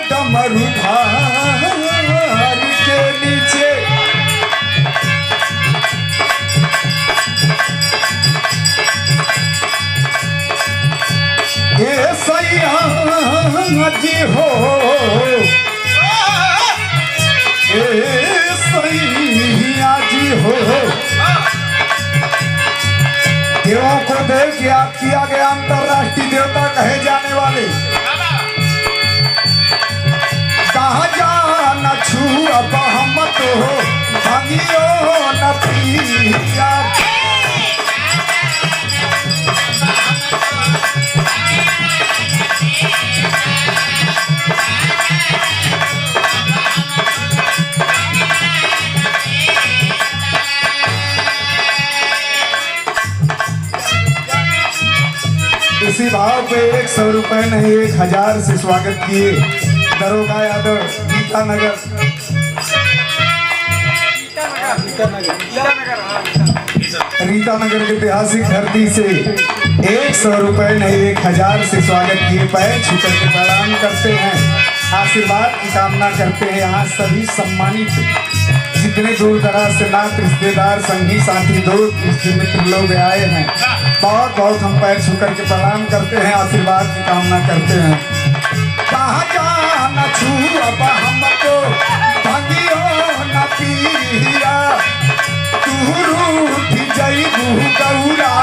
डमरू धार के नीचे ये सैया जी हो सैया जी हो देवों को देव ज्ञात किया गया अंतरराष्ट्रीय देवता कहे जाने वाले कहा जाना छू अब हम तो भागियो न पिया इसी भाव पे 100 रुपए नहीं 1000 से स्वागत किए दरोगा यादव रीतानगर के ऐतिहासिक धरती से 100 रुपए नहीं 1000 से स्वागत किए पैर छूकर के प्रणाम करते हैं आशीर्वाद की कामना करते हैं। यहाँ सभी सम्मानित जितने दूर दराज से नात रिश्तेदार संगी साथी दोस्त मित्र लोग आए हैं बहुत बहुत हम पैर छूकर के प्रणाम करते हैं आशीर्वाद की कामना करते हैं। कहा जाना छू अब हमको भागियो न पिया तू रूठ जइबू गौरा